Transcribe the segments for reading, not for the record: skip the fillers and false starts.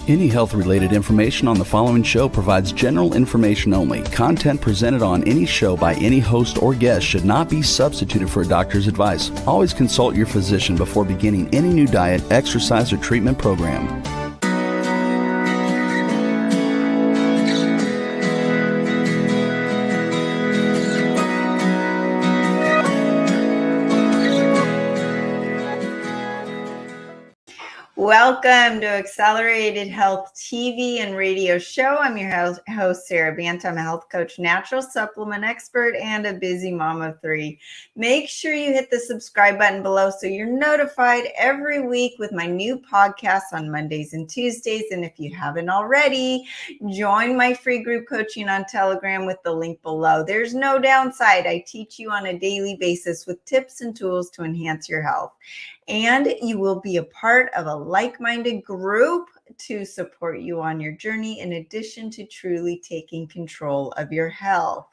Any health-related information on the following show provides general information only. Content presented on any show by any host or guest should not be substituted for a doctor's advice. Always consult your physician before beginning any new diet, exercise, or treatment program. Welcome to Accelerated Health TV and radio show. I'm your host, Sara Banta. I'm a health coach, natural supplement expert, and a busy mom of three. Make sure you hit the subscribe button below so you're notified every week with my new podcasts on Mondays and Tuesdays. And if you haven't already, join my free group coaching on Telegram with the link below. There's no downside. I teach you on a daily basis with tips and tools to enhance your health. And you will be a part of a like-minded group to support you on your journey, in addition to truly taking control of your health.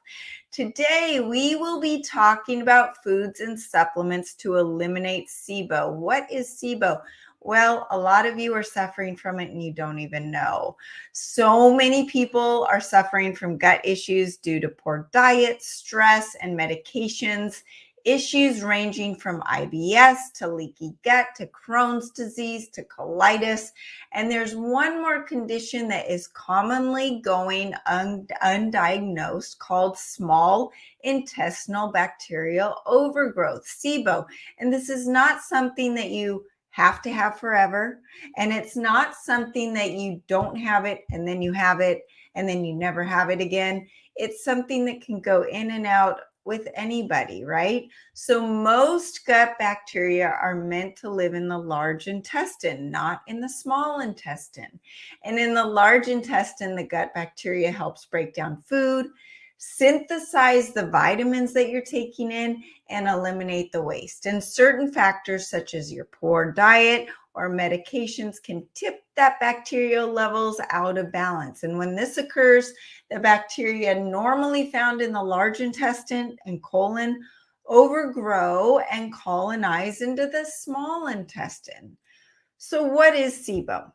Today, we will be talking about foods and supplements to eliminate SIBO. What is SIBO? Well, a lot of you are suffering from it and you don't even know. So many people are suffering from gut issues due to poor diet, stress, and medications. Issues ranging from IBS to leaky gut to Crohn's disease to colitis. And there's one more condition that is commonly going undiagnosed called small intestinal bacterial overgrowth, SIBO. And this is not something that you have to have forever. And it's not something that you don't have it and then you have it and then you never have it again. It's something that can go in and out with anybody, right? So most gut bacteria are meant to live in the large intestine, not in the small intestine. And in the large intestine, the gut bacteria helps break down food, synthesize the vitamins that you're taking in, and eliminate the waste. And certain factors such as your poor diet or medications can tip that bacterial levels out of balance. And when this occurs, the bacteria normally found in the large intestine and colon overgrow and colonize into the small intestine. So what is SIBO?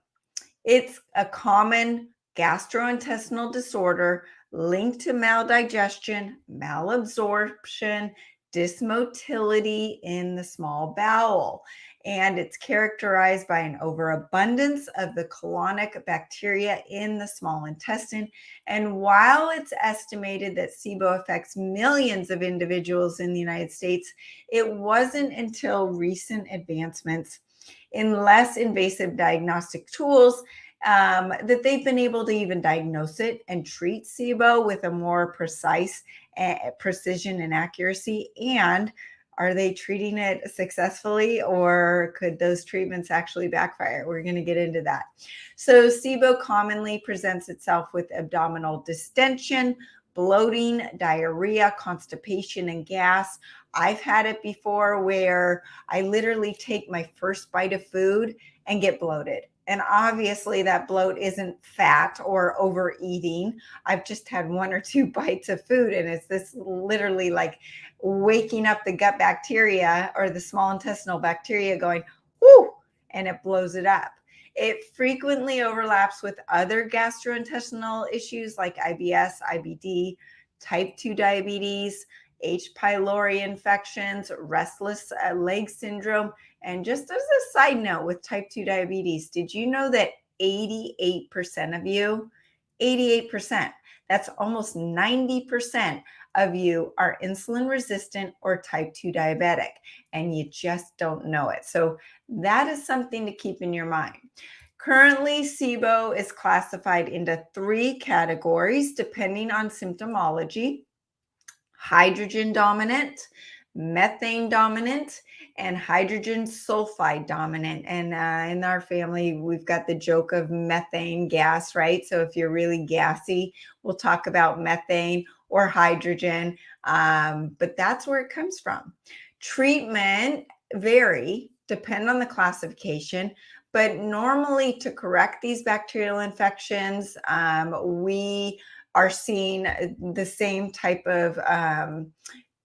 It's a common gastrointestinal disorder linked to maldigestion, malabsorption, dysmotility in the small bowel. And it's characterized by an overabundance of the colonic bacteria in the small intestine. And while it's estimated that SIBO affects millions of individuals in the United States, it wasn't until recent advancements in less invasive diagnostic tools that they've been able to even diagnose it and treat SIBO with a more precise precision and accuracy. And are they treating it successfully, or could those treatments actually backfire? We're going to get into that. So SIBO commonly presents itself with abdominal distension, bloating, diarrhea, constipation, and gas. I've had it before where I literally take my first bite of food and get bloated. And obviously that bloat isn't fat or overeating. I've just had one or two bites of food, and it's this literally like waking up the gut bacteria or the small intestinal bacteria going, whoo, and it blows it up. It frequently overlaps with other gastrointestinal issues like IBS, IBD, type 2 diabetes, H. pylori infections, restless leg syndrome. And just as a side note with type 2 diabetes, did you know that 88% of you, 88%, that's almost 90% of you are insulin resistant or type 2 diabetic, and you just don't know it. So that is something to keep in your mind. Currently, SIBO is classified into 3 categories depending on symptomology: hydrogen dominant, methane dominant, and hydrogen sulfide dominant. And in our family, we've got the joke of methane gas, right? So if you're really gassy, we'll talk about methane or hydrogen, but that's where it comes from. Treatment vary, depend on the classification, but normally to correct these bacterial infections, we are seeing the same type of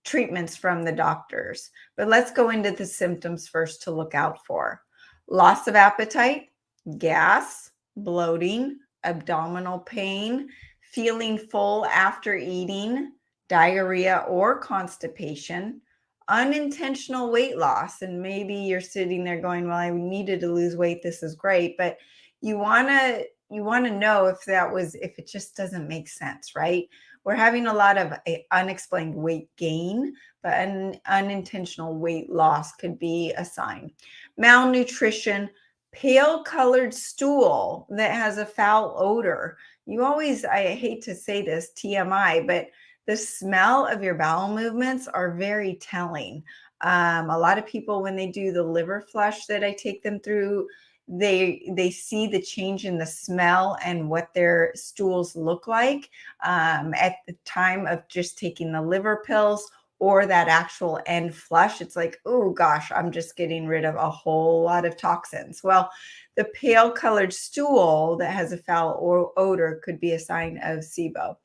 treatments from the doctors. But let's go into the symptoms first to look out for. Loss of appetite, gas, bloating, abdominal pain, feeling full after eating, diarrhea or constipation, unintentional weight loss. And maybe you're sitting there going, well, I needed to lose weight. This is great. But you want to know if it just doesn't make sense, right? We're having a lot of unexplained weight gain, but an unintentional weight loss could be a sign. Malnutrition, pale colored stool that has a foul odor. I hate to say this, TMI, but the smell of your bowel movements are very telling. A lot of people, when they do the liver flush that I take them through, they see the change in the smell and what their stools look like at the time of just taking the liver pills or that actual end flush. It's like, oh gosh, I'm just getting rid of a whole lot of toxins. Well, the pale colored stool that has a foul odor could be a sign of SIBO.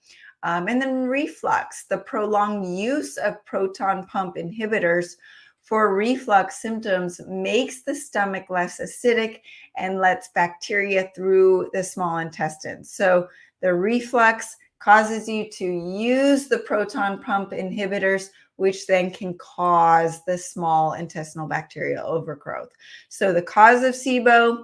And then reflux, the prolonged use of proton pump inhibitors for reflux symptoms makes the stomach less acidic and lets bacteria through the small intestine. So the reflux causes you to use the proton pump inhibitors, which then can cause the small intestinal bacterial overgrowth. So the cause of SIBO,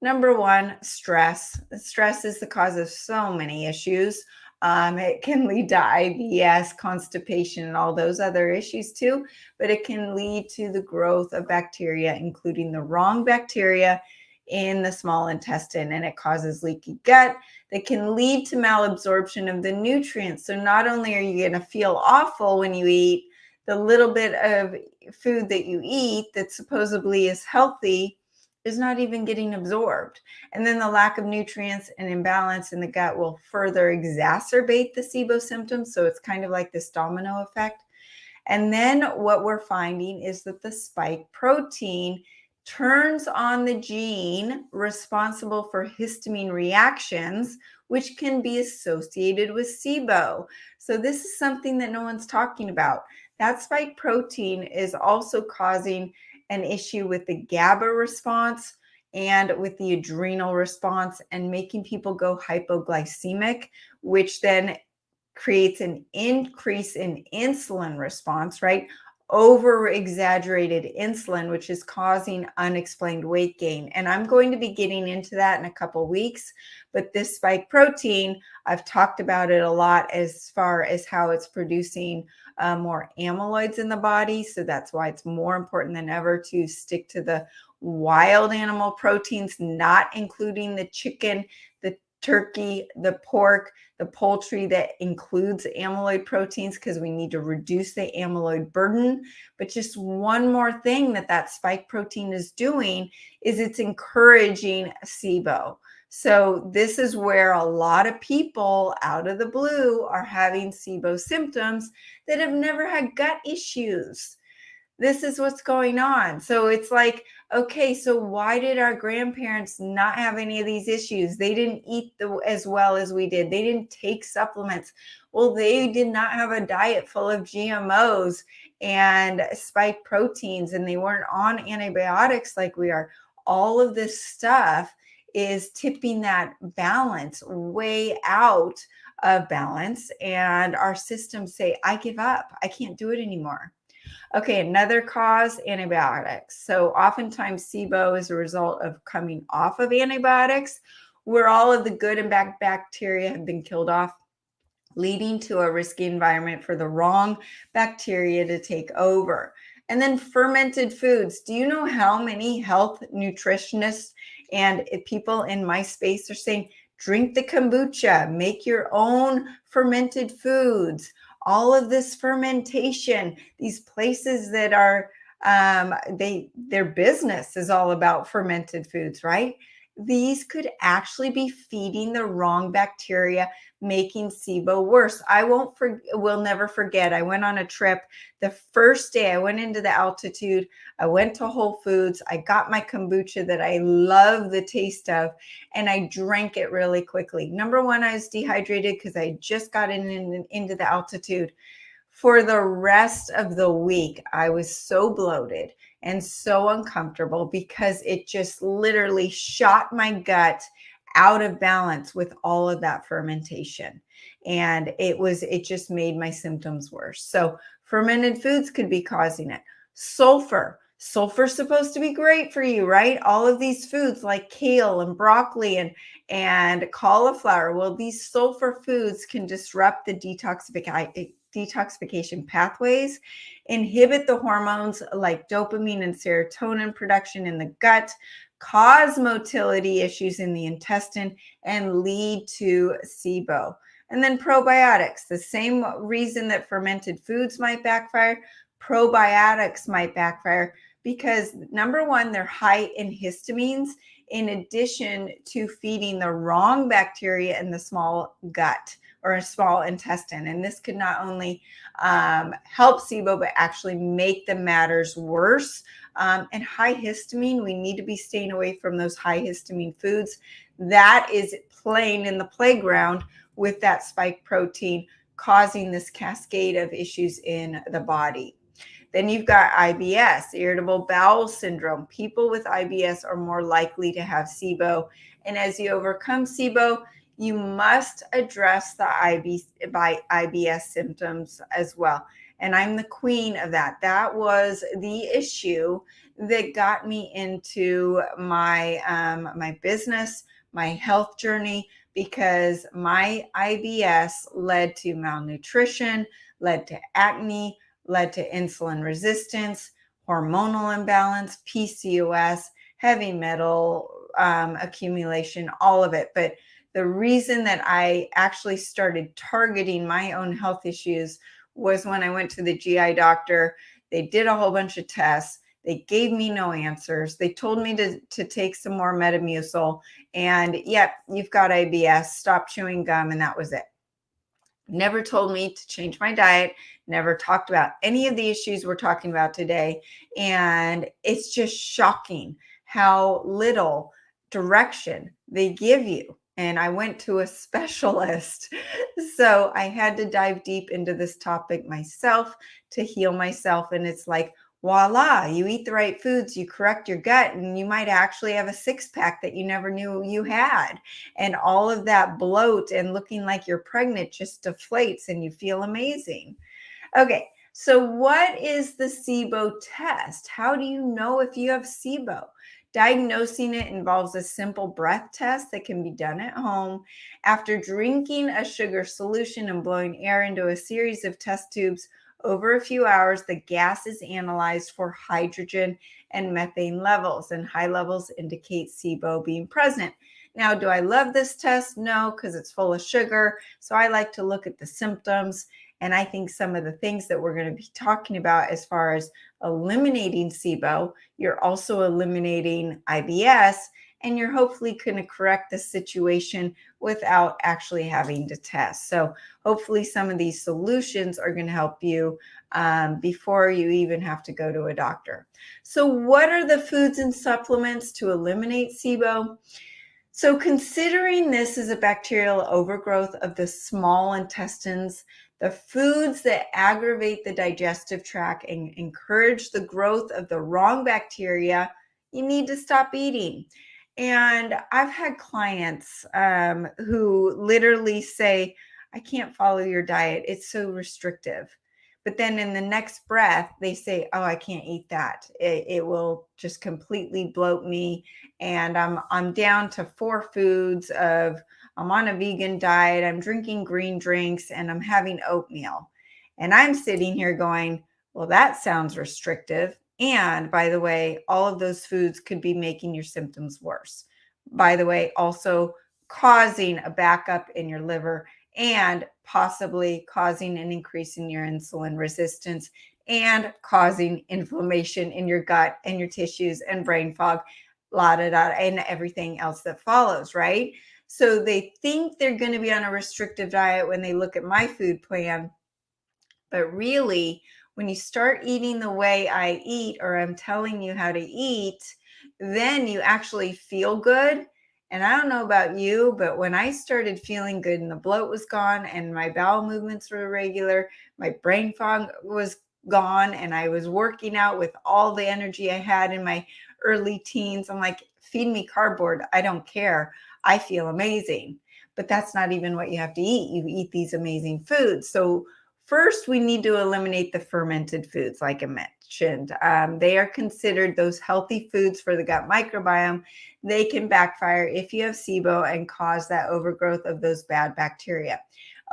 number one, stress. Stress is the cause of so many issues. It can lead to IBS, constipation, and all those other issues too, but it can lead to the growth of bacteria, including the wrong bacteria in the small intestine, and it causes leaky gut that can lead to malabsorption of the nutrients. So not only are you going to feel awful when you eat, the little bit of food that you eat that supposedly is healthy is not even getting absorbed. And then the lack of nutrients and imbalance in the gut will further exacerbate the SIBO symptoms. So it's kind of like this domino effect. And then what we're finding is that the spike protein turns on the gene responsible for histamine reactions, which can be associated with SIBO. So this is something that no one's talking about. That spike protein is also causing an issue with the GABA response and with the adrenal response and making people go hypoglycemic, which then creates an increase in insulin response, right? Over exaggerated insulin, which is causing unexplained weight gain. And I'm going to be getting into that in a couple weeks. But this spike protein, I've talked about it a lot as far as how it's producing more amyloids in the body. So that's why it's more important than ever to stick to the wild animal proteins, not including the chicken, the turkey, the pork, the poultry that includes amyloid proteins, because we need to reduce the amyloid burden. But just one more thing that spike protein is doing is it's encouraging SIBO. So this is where a lot of people out of the blue are having SIBO symptoms that have never had gut issues. This is what's going on. So it's like, okay, so why did our grandparents not have any of these issues? They didn't eat as well as we did. They didn't take supplements. Well, they did not have a diet full of GMOs and spike proteins, and they weren't on antibiotics like we are. All of this stuff is tipping that balance way out of balance. And our systems say, I give up. I can't do it anymore. Okay, another cause, antibiotics. So oftentimes SIBO is a result of coming off of antibiotics where all of the good and bad bacteria have been killed off, leading to a risky environment for the wrong bacteria to take over. And then fermented foods. Do you know how many health nutritionists and people in my space are saying, drink the kombucha, make your own fermented foods? All of this fermentation, these places that are, their business is all about fermented foods, right? These could actually be feeding the wrong bacteria, making SIBO worse. Will never forget. I went on a trip. The first day I went into the altitude, I went to Whole Foods. I got my kombucha that I love the taste of, and I drank it really quickly. Number one, I was dehydrated because I just got into the altitude. For the rest of the week, I was so bloated and so uncomfortable because it just literally shot my gut out of balance with all of that fermentation. And it just made my symptoms worse. So fermented foods could be causing it. Sulfur's supposed to be great for you, right? All of these foods like kale and broccoli and cauliflower. Well, these sulfur foods can disrupt the detoxification pathways, inhibit the hormones like dopamine and serotonin production in the gut, cause motility issues in the intestine, and lead to SIBO. And then probiotics, the same reason that fermented foods might backfire, probiotics might backfire because number one, they're high in histamines in addition to feeding the wrong bacteria in the small gut or a small intestine. And this could not only help SIBO, but actually make the matters worse. And high histamine, we need to be staying away from those high histamine foods. That is playing in the playground with that spike protein, causing this cascade of issues in the body. Then you've got IBS, irritable bowel syndrome. People with IBS are more likely to have SIBO. And as you overcome SIBO, you must address the IBS symptoms as well. And I'm the queen of that. That was the issue that got me into my my business, my health journey, because my IBS led to malnutrition, led to acne, led to insulin resistance, hormonal imbalance, PCOS, heavy metal accumulation, all of it. But the reason that I actually started targeting my own health issues was when I went to the GI doctor. They did a whole bunch of tests. They gave me no answers. They told me to take some more Metamucil. And yep, you've got IBS. Stop chewing gum. And that was it. Never told me to change my diet, never talked about any of the issues we're talking about today. And it's just shocking how little direction they give you. And I went to a specialist. So I had to dive deep into this topic myself to heal myself. And it's like, voila, you eat the right foods, you correct your gut, and you might actually have a six-pack that you never knew you had. And all of that bloat and looking like you're pregnant just deflates and you feel amazing. Okay, so what is the SIBO test? How do you know if you have SIBO? Diagnosing it involves a simple breath test that can be done at home. After drinking a sugar solution and blowing air into a series of test tubes, over a few hours, the gas is analyzed for hydrogen and methane levels, and high levels indicate SIBO being present. Now, do I love this test? No, because it's full of sugar. So I like to look at the symptoms. And I think some of the things that we're going to be talking about as far as eliminating SIBO, you're also eliminating IBS, and you're hopefully going to correct the situation without actually having to test. So hopefully some of these solutions are going to help you before you even have to go to a doctor. So what are the foods and supplements to eliminate SIBO? So considering this is a bacterial overgrowth of the small intestines, the foods that aggravate the digestive tract and encourage the growth of the wrong bacteria, you need to stop eating. And I've had clients who literally say, I can't follow your diet. It's so restrictive. But then in the next breath, they say, oh, I can't eat that. It will just completely bloat me. And I'm down to 4 foods of, I'm on a vegan diet, I'm drinking green drinks, and I'm having oatmeal. And I'm sitting here going, well, that sounds restrictive. And by the way, all of those foods could be making your symptoms worse. By the way, also causing a backup in your liver and possibly causing an increase in your insulin resistance and causing inflammation in your gut and your tissues and brain fog, and everything else that follows, right? So they think they're going to be on a restrictive diet when they look at my food plan. But really, when you start eating the way I eat, or I'm telling you how to eat, then you actually feel good. And I don't know about you, but when I started feeling good and the bloat was gone and my bowel movements were regular, my brain fog was gone, and I was working out with all the energy I had in my early teens, I'm like, feed me cardboard. I don't care. I feel amazing. But that's not even what you have to eat. You eat these amazing foods. So first, we need to eliminate the fermented foods, like I mentioned. They are considered those healthy foods for the gut microbiome. They can backfire if you have SIBO and cause that overgrowth of those bad bacteria.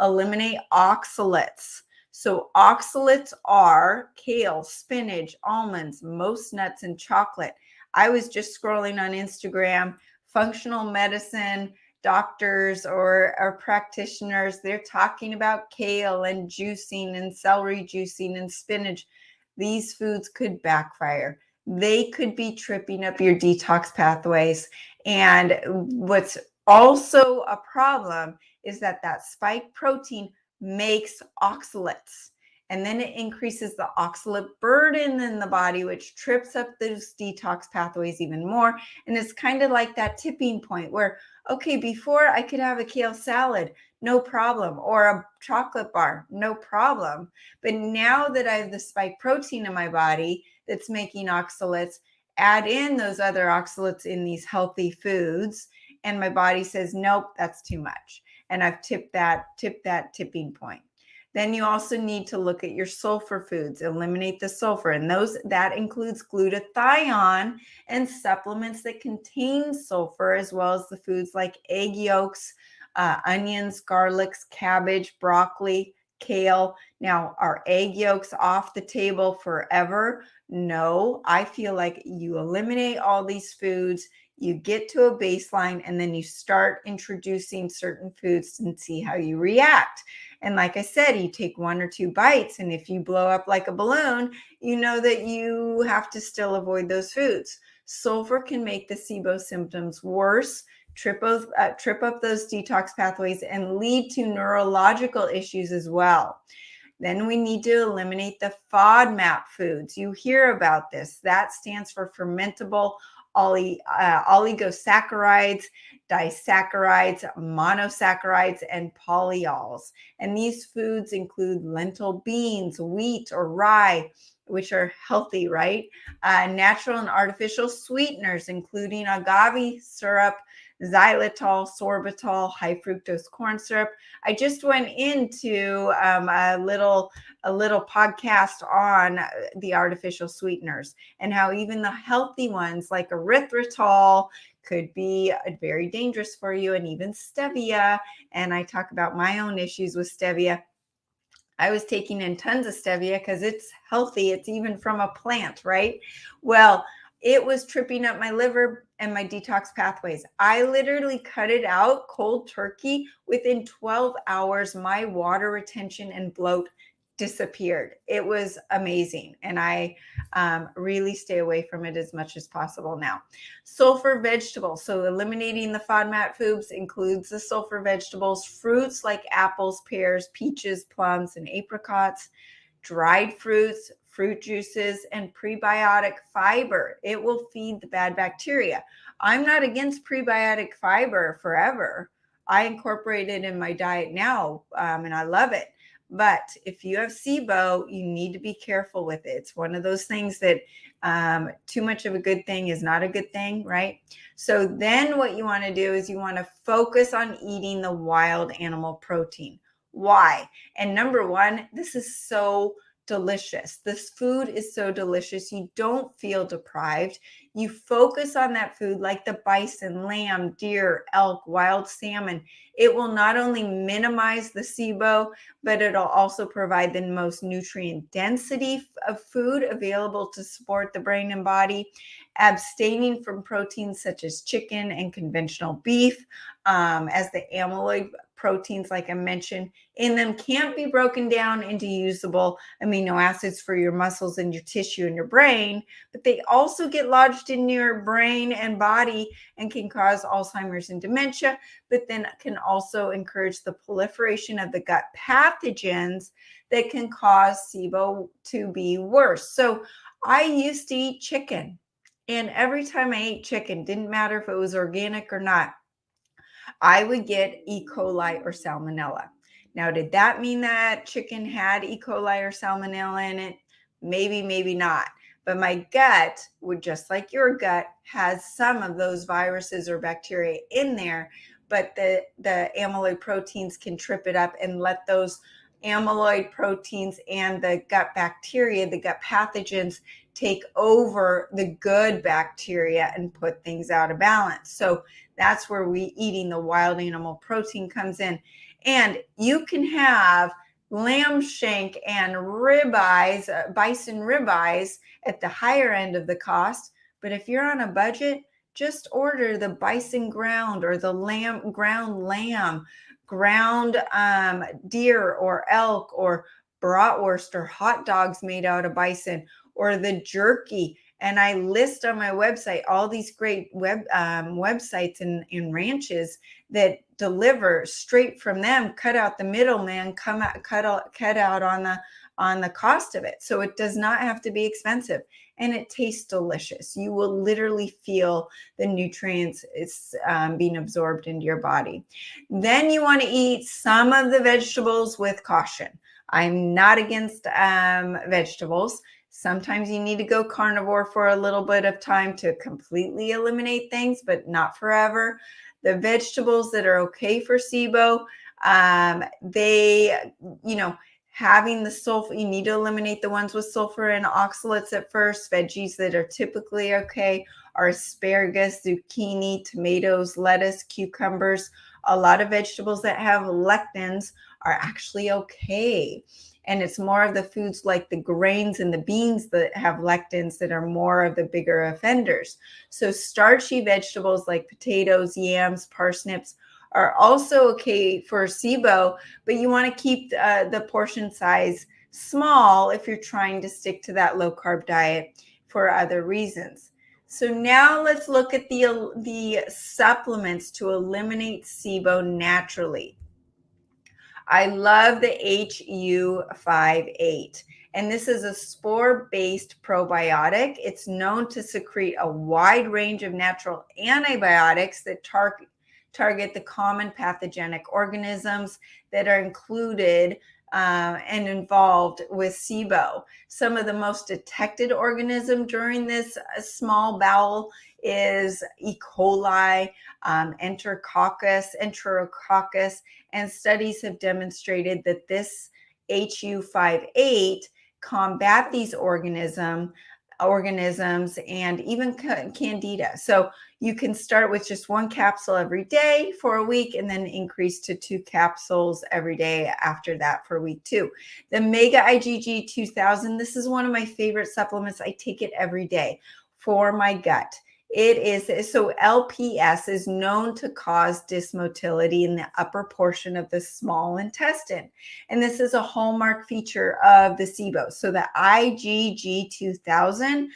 Eliminate oxalates. So oxalates are kale, spinach, almonds, most nuts, and chocolate. I was just scrolling on Instagram, functional medicine doctors or practitioners, they're talking about kale and juicing and celery juicing and spinach. These foods could backfire. They could be tripping up your detox pathways. And what's also a problem is that spike protein makes oxalates. And then it increases the oxalate burden in the body, which trips up those detox pathways even more. And it's kind of like that tipping point where, okay, before I could have a kale salad, no problem, or a chocolate bar, no problem. But now that I have the spike protein in my body that's making oxalates, add in those other oxalates in these healthy foods, and my body says, nope, that's too much. And I've tipped that tipping point. Then you also need to look at your sulfur foods, eliminate the sulfur, and that includes glutathione and supplements that contain sulfur, as well as the foods like egg yolks, onions, garlics, cabbage, broccoli, kale. Now, are egg yolks off the table forever? No, I feel like you eliminate all these foods, you get to a baseline, and then you start introducing certain foods and see how you react. And like I said, you take 1 or 2 bites, and if you blow up like a balloon, you know that you have to still avoid those foods. Sulfur can make the SIBO symptoms worse, trip up those detox pathways, and lead to neurological issues as well. Then we need to eliminate the FODMAP foods. You hear about this. That stands for fermentable oligosaccharides, disaccharides, monosaccharides, and polyols. And these foods include lentil beans, wheat, or rye, which are healthy, right? Natural and artificial sweeteners, including agave syrup, xylitol, sorbitol, high fructose corn syrup. I just went into a little podcast on the artificial sweeteners and how even the healthy ones like erythritol could be very dangerous for you, and even stevia. And I talk about my own issues with stevia. I was taking in tons of stevia because it's healthy. It's even from a plant, right? Well, it was tripping up my liver and my detox pathways. I literally cut it out cold turkey. Within 12 hours, my water retention and bloat disappeared. It was amazing. And I really stay away from it as much as possible now. Sulfur vegetables. So eliminating the FODMAP foods includes the sulfur vegetables, fruits like apples, pears, peaches, plums, and apricots, dried fruits, fruit juices, and prebiotic fiber. It will feed the bad bacteria. I'm not against prebiotic fiber forever. I incorporate it in my diet now, and I love it. But if you have SIBO, you need to be careful with it. It's one of those things that too much of a good thing is not a good thing, right? So then what you want to do is you want to focus on eating the wild animal protein. Why? And number one, this is so delicious. This food is so delicious. You don't feel deprived. You focus on that food like the bison, lamb, deer, elk, wild salmon. It will not only minimize the SIBO, but it'll also provide the most nutrient density of food available to support the brain and body. Abstaining from proteins such as chicken and conventional beef, as the amyloid proteins, like I mentioned, in them can't be broken down into usable amino acids for your muscles and your tissue and your brain, but they also get lodged in your brain and body and can cause Alzheimer's and dementia, but then can also encourage the proliferation of the gut pathogens that can cause SIBO to be worse. So I used to eat chicken, and every time I ate chicken, didn't matter if it was organic or not, I would get E. coli or salmonella. Now, did that mean that chicken had E. coli or salmonella in it? Maybe, maybe not. But my gut would, just like your gut, has some of those viruses or bacteria in there, but the amyloid proteins can trip it up and let those amyloid proteins and the gut bacteria, the gut pathogens, take over the good bacteria and put things out of balance. So that's where eating the wild animal protein comes in. And you can have lamb shank and ribeyes, bison ribeyes at the higher end of the cost. But if you're on a budget, just order the bison ground or the ground lamb, ground deer or elk, or bratwurst or hot dogs made out of bison, or the jerky. And I list on my website all these great websites and ranches that deliver straight from them, cut out the middleman, cut out on the cost of it. So it does not have to be expensive, and it tastes delicious. You will literally feel the nutrients being absorbed into your body. Then you want to eat some of the vegetables with caution. I'm not against vegetables. Sometimes you need to go carnivore for a little bit of time to completely eliminate things, but not forever. The vegetables that are okay for SIBO, having the sulfur, you need to eliminate the ones with sulfur and oxalates at first. Veggies that are typically okay are asparagus, zucchini, tomatoes, lettuce, cucumbers. A lot of vegetables that have lectins are actually okay. And it's more of the foods like the grains and the beans that have lectins that are more of the bigger offenders. So starchy vegetables like potatoes, yams, parsnips are also okay for SIBO, but you want to keep the portion size small if you're trying to stick to that low carb diet for other reasons. So now let's look at the supplements to eliminate SIBO naturally. I love the HU58, and this is a spore-based probiotic. It's known to secrete a wide range of natural antibiotics that target the common pathogenic organisms that are included and involved with SIBO. Some of the most detected organism during this small bowel is E. coli, enterococcus, and studies have demonstrated that this HU58 combat these organisms and even candida. So you can start with just one capsule every day for a week and then increase to 2 capsules every day after that for week 2. The Mega IgG 2000, this is one of my favorite supplements. I take it every day for my gut. So LPS is known to cause dysmotility in the upper portion of the small intestine. And this is a hallmark feature of the SIBO. So the IgG 2000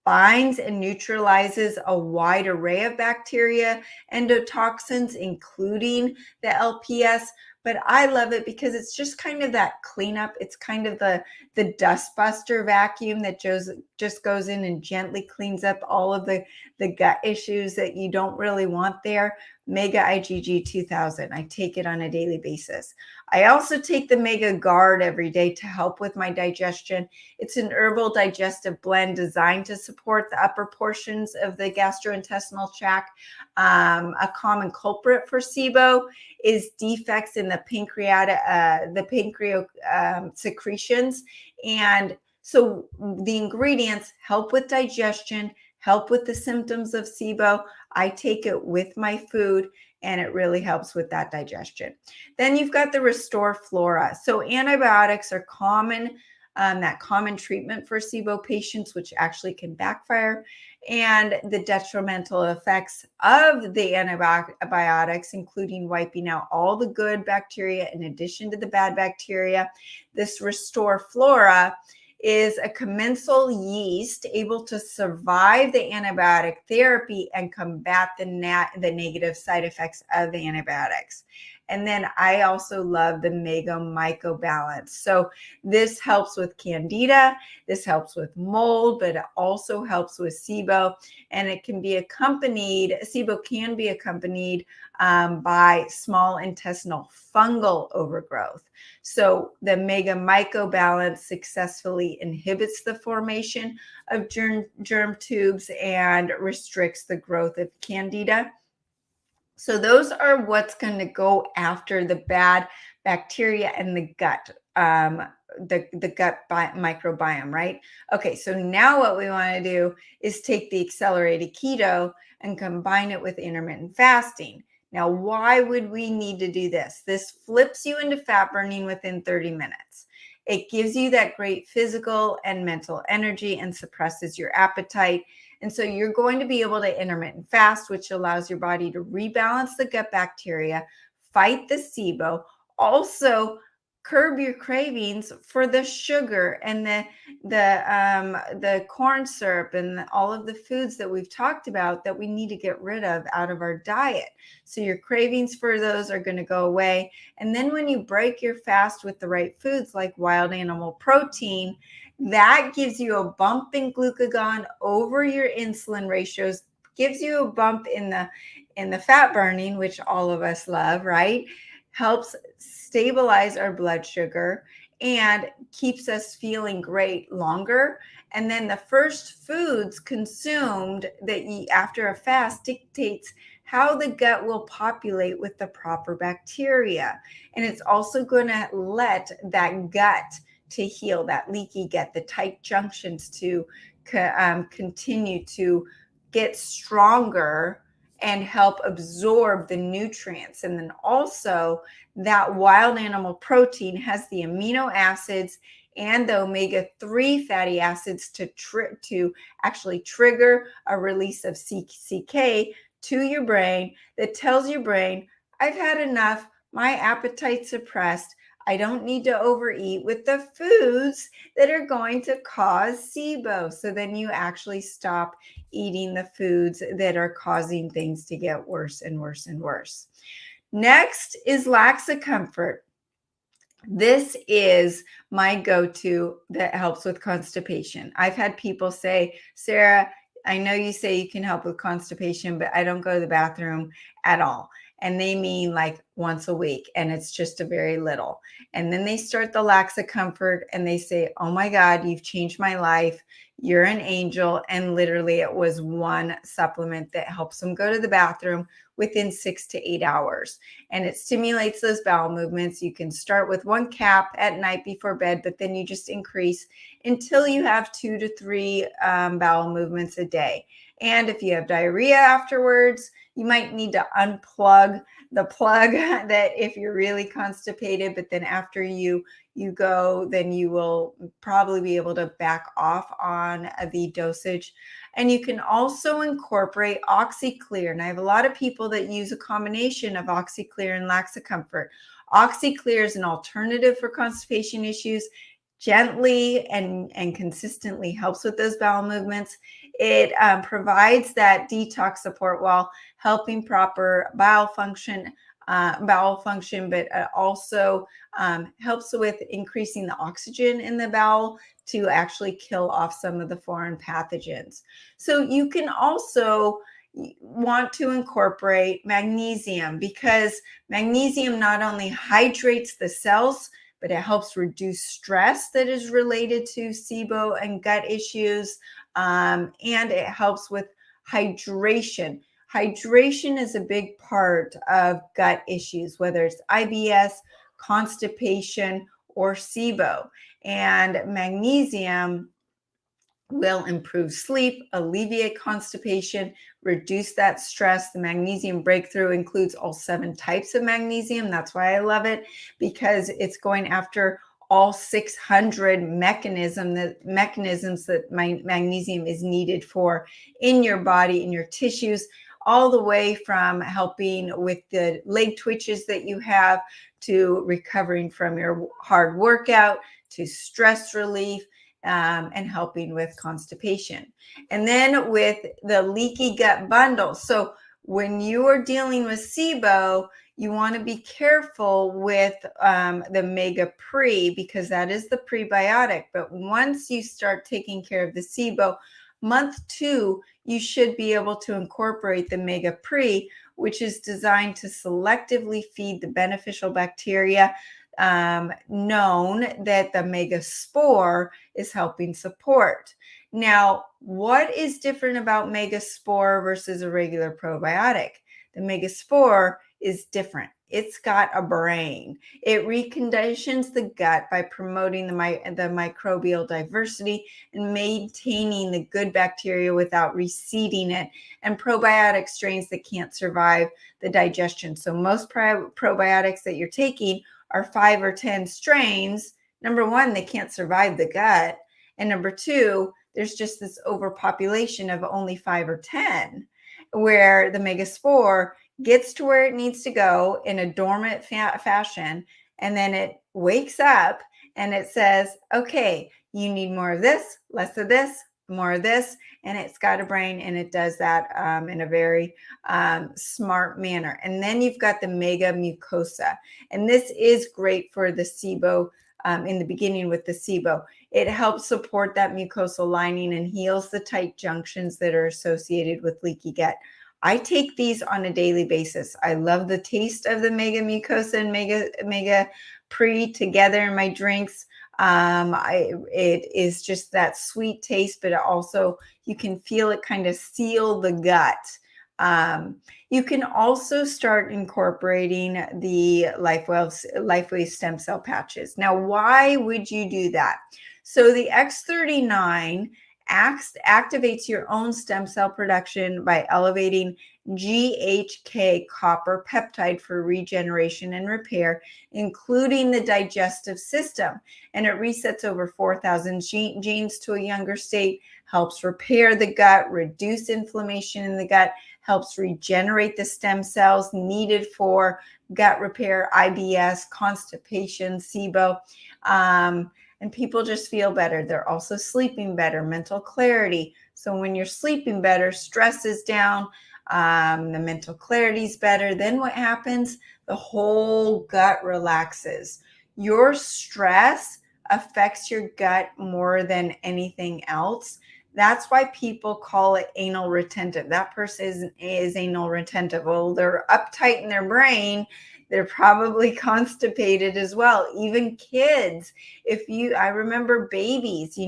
binds and neutralizes a wide array of bacteria, endotoxins, including the LPS. But I love it because it's just kind of that cleanup. It's kind of the dust buster vacuum that just goes in and gently cleans up all of the gut issues that you don't really want there. Mega IgG 2000. I take it on a daily basis. I also take the Mega Guard every day to help with my digestion. It's an herbal digestive blend designed to support the upper portions of the gastrointestinal tract. A common culprit for SIBO is defects in the pancreatic secretions. And so the ingredients help with digestion, help with the symptoms of SIBO. I take it with my food, and it really helps with that digestion. Then you've got the Restore Flora. So antibiotics are common, that common treatment for SIBO patients, which actually can backfire. And the detrimental effects of the antibiotics, including wiping out all the good bacteria in addition to the bad bacteria. This Restore Flora is a commensal yeast able to survive the antibiotic therapy and combat the negative side effects of the antibiotics. And then I also love the Mega Myco Balance. So this helps with candida, this helps with mold, but it also helps with SIBO. And it can be accompanied, SIBO can be accompanied by small intestinal fungal overgrowth. So the Mega Myco Balance successfully inhibits the formation of germ tubes and restricts the growth of candida. So those are what's going to go after the bad bacteria in the gut, the gut microbiome, right? Okay, so now what we want to do is take the accelerated keto and combine it with intermittent fasting. Now, why would we need to do this? This flips you into fat burning within 30 minutes. It gives you that great physical and mental energy and suppresses your appetite. And so you're going to be able to intermittent fast, which allows your body to rebalance the gut bacteria, fight the SIBO, also curb your cravings for the sugar and the corn syrup and all of the foods that we've talked about that we need to get rid of out of our diet. So your cravings for those are going to go away. And then when you break your fast with the right foods like wild animal protein, that gives you a bump in glucagon over your insulin ratios, gives you a bump in the fat burning, which all of us love, right? Helps stabilize our blood sugar and keeps us feeling great longer. And then the first foods consumed that after a fast dictates how the gut will populate with the proper bacteria. And it's also going to let that gut to heal, that leaky gut, the tight junctions to continue to get stronger and help absorb the nutrients. And then also that wild animal protein has the amino acids and the omega-3 fatty acids to actually trigger a release of CK to your brain that tells your brain, I've had enough, my appetite's suppressed, I don't need to overeat with the foods that are going to cause SIBO. So then you actually stop eating the foods that are causing things to get worse and worse and worse. Next is Laxacomfort. This is my go-to that helps with constipation. I've had people say, Sarah, I know you say you can help with constipation, but I don't go to the bathroom at all. And they mean like once a week, and it's just a very little. And then they start the Laxacomfort and they say, oh my God, you've changed my life. You're an angel. And literally it was one supplement that helps them go to the bathroom within 6 to 8 hours. And it stimulates those bowel movements. You can start with 1 cap at night before bed, but then you just increase until you have 2 to 3 bowel movements a day. And if you have diarrhea afterwards, you might need to unplug the plug that if you're really constipated, but then after you go, then you will probably be able to back off on the dosage. And you can also incorporate OxyClear. And I have a lot of people that use a combination of OxyClear and Laxacomfort. OxyClear is an alternative for constipation issues. Gently and consistently helps with those bowel movements. It provides that detox support while helping proper bowel function, but also helps with increasing the oxygen in the bowel to actually kill off some of the foreign pathogens. So you can also want to incorporate magnesium, because magnesium not only hydrates the cells, but it helps reduce stress that is related to SIBO and gut issues. And it helps with hydration. Hydration is a big part of gut issues, whether it's IBS, constipation, or SIBO. And magnesium will improve sleep, alleviate constipation, reduce that stress. The magnesium breakthrough includes all 7 types of magnesium. That's why I love it, because it's going after all 600 mechanisms that magnesium is needed for in your body, in your tissues, all the way from helping with the leg twitches that you have, to recovering from your hard workout, to stress relief, and helping with constipation. And then with the leaky gut bundle. So when you are dealing with SIBO, you want to be careful with the Mega Pre, because that is the prebiotic. But once you start taking care of the SIBO, month 2, you should be able to incorporate the Mega Pre, which is designed to selectively feed the beneficial bacteria known that the Megaspore is helping support. Now, what is different about Megaspore versus a regular probiotic? The Megaspore is different. It's got a brain. It reconditions the gut by promoting the microbial diversity and maintaining the good bacteria without reseeding it, and probiotic strains that can't survive the digestion. So most probiotics that you're taking are 5 or 10 strains. Number one, they can't survive the gut. And number two, there's just this overpopulation of only 5 or 10, where the Megaspore gets to where it needs to go in a dormant fashion, and then it wakes up and it says, okay, you need more of this, less of this, more of this, and it's got a brain, and it does that in a very smart manner. And then you've got the mega mucosa, and this is great for the SIBO. In the beginning with the SIBO, it helps support that mucosal lining and heals the tight junctions that are associated with leaky gut. I take these on a daily basis. I love the taste of the mega mucosa and mega pre together in my drinks. It is just that sweet taste, but also you can feel it kind of seal the gut. You can also start incorporating the LifeWave stem cell patches. Now, why would you do that? So the X39 activates your own stem cell production by elevating GHK copper peptide for regeneration and repair, including the digestive system. And it resets over 4,000 genes to a younger state, helps repair the gut, reduce inflammation in the gut, helps regenerate the stem cells needed for gut repair, IBS, constipation, SIBO. And people just feel better. They're also sleeping better, mental clarity. So when you're sleeping better, stress is down, the mental clarity is better. Then what happens? The whole gut relaxes. Your stress affects your gut more than anything else. That's why people call it anal retentive. That person is anal retentive. Well, they're uptight in their brain. They're probably constipated as well. Even kids, I remember babies,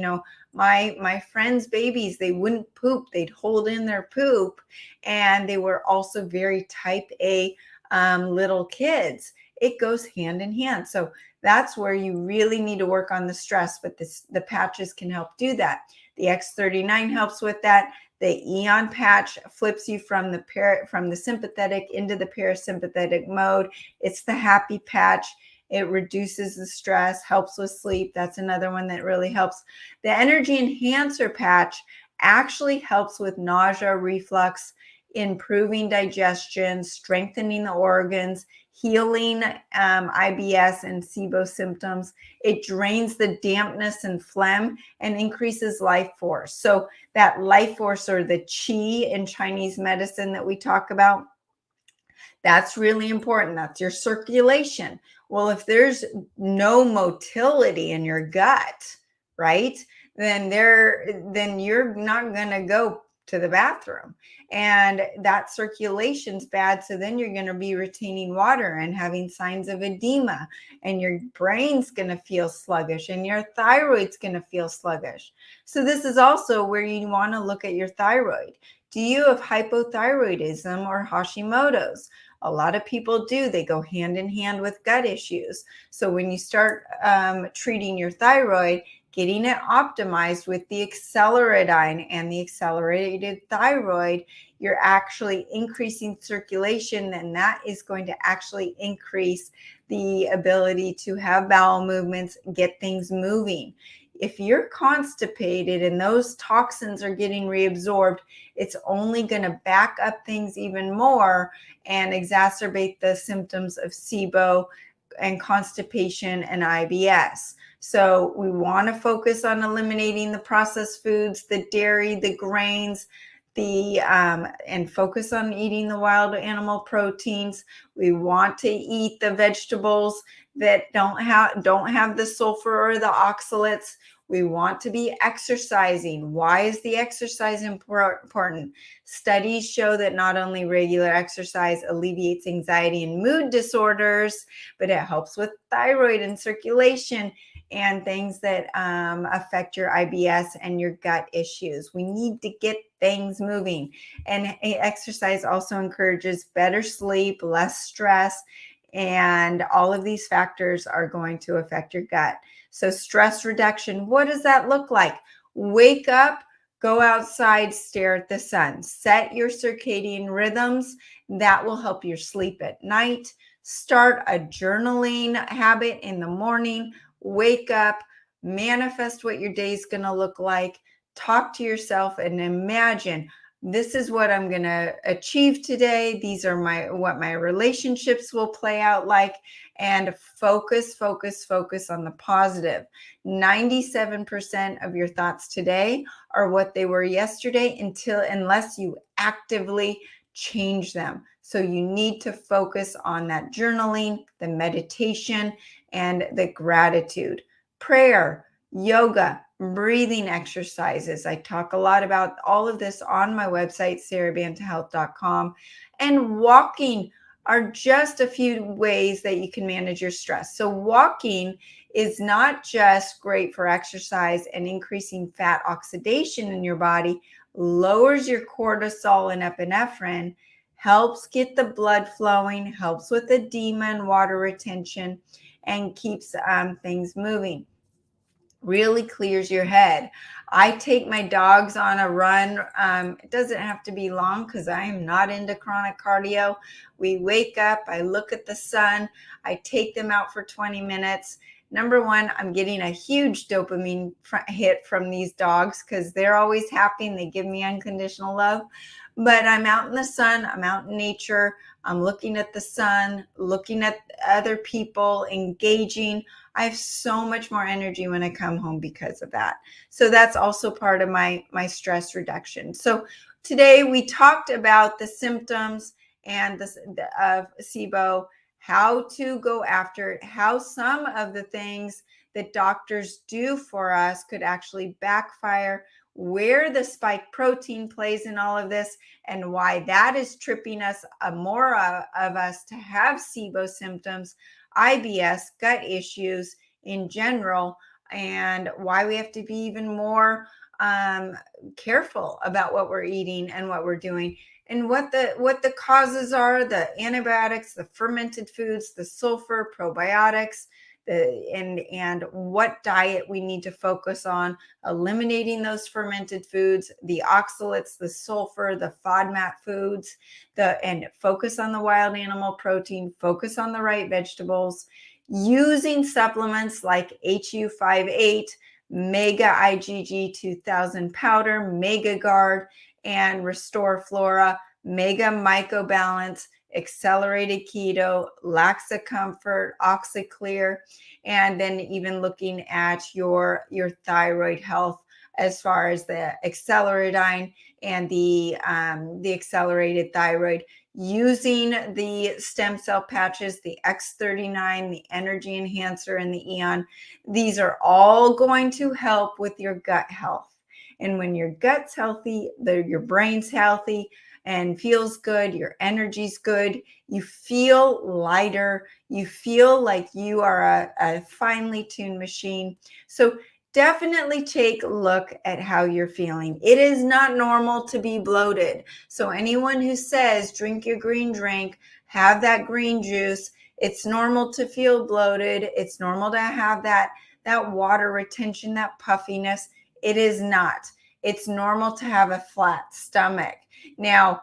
my friends' babies, they wouldn't poop. They'd hold in their poop, and they were also very type A little kids. It goes hand in hand. So that's where you really need to work on the stress, but the patches can help do that. The X39 helps with that. The Eon patch flips you from the sympathetic into the parasympathetic mode. It's the happy patch. It reduces the stress, helps with sleep. That's another one that really helps. The energy enhancer patch actually helps with nausea, reflux, improving digestion, strengthening the organs, healing IBS and SIBO symptoms. It drains the dampness and phlegm and increases life force. So that life force, or the qi in Chinese medicine that we talk about, that's really important. That's your circulation. Well, if there's no motility in your gut, right, then you're not going to go to the bathroom, and that circulation's bad. So then you're going to be retaining water and having signs of edema, and your brain's going to feel sluggish, and your thyroid's going to feel sluggish. So this is also where you want to look at your thyroid. Do you have hypothyroidism or Hashimoto's? A lot of people do. They go hand in hand with gut issues. So when you start treating your thyroid, getting it optimized with the acceleridine and the accelerated thyroid, you're actually increasing circulation, and that is going to actually increase the ability to have bowel movements, get things moving. If you're constipated and those toxins are getting reabsorbed, it's only going to back up things even more and exacerbate the symptoms of SIBO and constipation and IBS. So we want to focus on eliminating the processed foods, the dairy, the grains, and focus on eating the wild animal proteins. We want to eat the vegetables that don't have the sulfur or the oxalates. We want to be exercising. Why is the exercise important? Studies show that not only regular exercise alleviates anxiety and mood disorders, but it helps with thyroid and circulation and things that affect your IBS and your gut issues. We need to get things moving. And exercise also encourages better sleep, less stress, and all of these factors are going to affect your gut. So stress reduction, what does that look like? Wake up, go outside, stare at the sun. Set your circadian rhythms. That will help your sleep at night. Start a journaling habit in the morning. Wake up, manifest what your day is going to look like. Talk to yourself and imagine, this is what I'm going to achieve today. These are what my relationships will play out like. And focus on the positive. 97% of your thoughts today are what they were yesterday unless you actively change them. So you need to focus on that journaling, the meditation, and the gratitude. Prayer, yoga, breathing exercises. I talk a lot about all of this on my website, sarabantahealth.com. And walking are just a few ways that you can manage your stress. So walking is not just great for exercise and increasing fat oxidation in your body, lowers your cortisol and epinephrine, helps get the blood flowing, helps with edema and water retention, and keeps things moving. Really clears your head. I take my dogs on a run. It doesn't have to be long because I am not into chronic cardio. We wake up, I look at the sun, I take them out for 20 minutes. Number one, I'm getting a huge dopamine hit from these dogs because they're always happy and they give me unconditional love. But I'm out in the sun, I'm out in nature, I'm looking at the sun, looking at other people, engaging. I have so much more energy when I come home because of that. So that's also part of my stress reduction. So today we talked about the symptoms and of SIBO, how to go after it, how some of the things that doctors do for us could actually backfire, where the spike protein plays in all of this, and why that is tripping us more of us to have SIBO symptoms, IBS, gut issues in general, and why we have to be even more careful about what we're eating and what we're doing, and what the causes are, the antibiotics, the fermented foods, the sulfur, probiotics, and what diet we need to focus on, eliminating those fermented foods, the oxalates, the sulfur, the FODMAP foods, and focus on the wild animal protein, focus on the right vegetables, using supplements like HU58, Mega IgG 2000 powder, Mega Guard, and Restore Flora, Mega Mycobalance, Accelerated Keto, Laxa Comfort, OxyClear, and then even looking at your thyroid health as far as the acceleridine and the accelerated thyroid, using the stem cell patches, the X39, the energy enhancer, and the Eon. These are all going to help with your gut health. And when your gut's healthy, your brain's healthy and feels good, your energy's good, you feel lighter, you feel like you are a finely tuned machine. So definitely take a look at how you're feeling. It is not normal to be bloated. So anyone who says drink your green drink, have that green juice, it's normal to feel bloated, it's normal to have that water retention, that puffiness. It is not. It's normal to have a flat stomach. Now,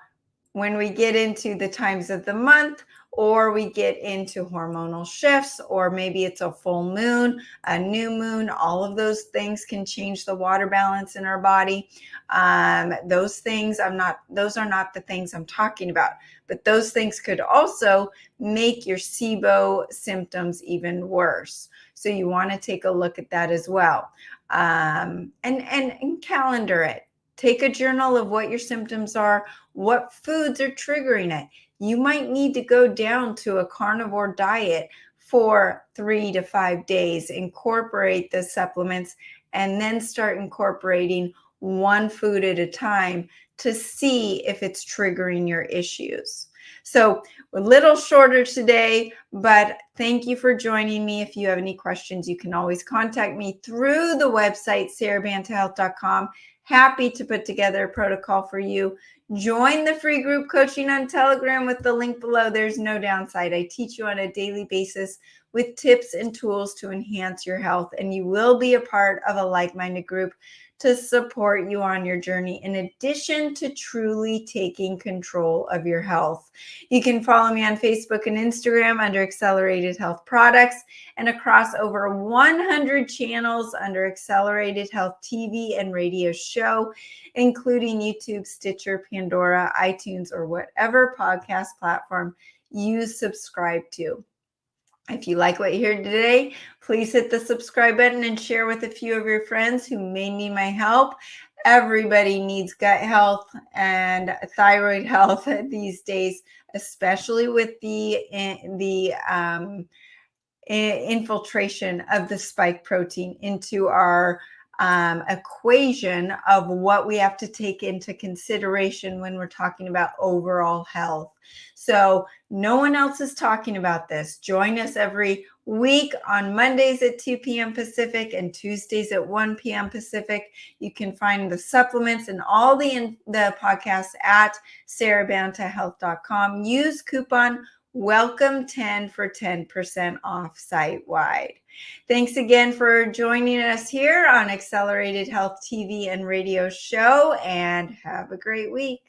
when we get into the times of the month, or we get into hormonal shifts, or maybe it's a full moon, a new moon, all of those things can change the water balance in our body. Those are not the things I'm talking about, but those things could also make your SIBO symptoms even worse. So you want to take a look at that as well. And calendar it. Take a journal of what your symptoms are, what foods are triggering it. You might need to go down to a carnivore diet for 3 to 5 days, incorporate the supplements, and then start incorporating one food at a time to see if it's triggering your issues. So we're a little shorter today, but thank you for joining me. If you have any questions, you can always contact me through the website, sarabantahealth.com. Happy to put together a protocol for you. Join the free group coaching on Telegram with the link below. There's no downside. I teach you on a daily basis with tips and tools to enhance your health, and you will be a part of a like-minded group to support you on your journey, in addition to truly taking control of your health. You can follow me on Facebook and Instagram under Accelerated Health Products, and across over 100 channels under Accelerated Health TV and radio show, including YouTube, Stitcher, Pandora, iTunes, or whatever podcast platform you subscribe to. If you like what you heard today, please hit the subscribe button and share with a few of your friends who may need my help. Everybody needs gut health and thyroid health these days, especially with the infiltration of the spike protein into our equation of what we have to take into consideration when we're talking about overall health. So no one else is talking about this. Join us every week on Mondays at 2 p.m. Pacific and Tuesdays at 1 p.m. Pacific. You can find the supplements and all the podcasts at sarabantahealth.com. Use coupon Welcome10 for 10% off site-wide. Thanks again for joining us here on Accelerated Health TV and radio show, and have a great week.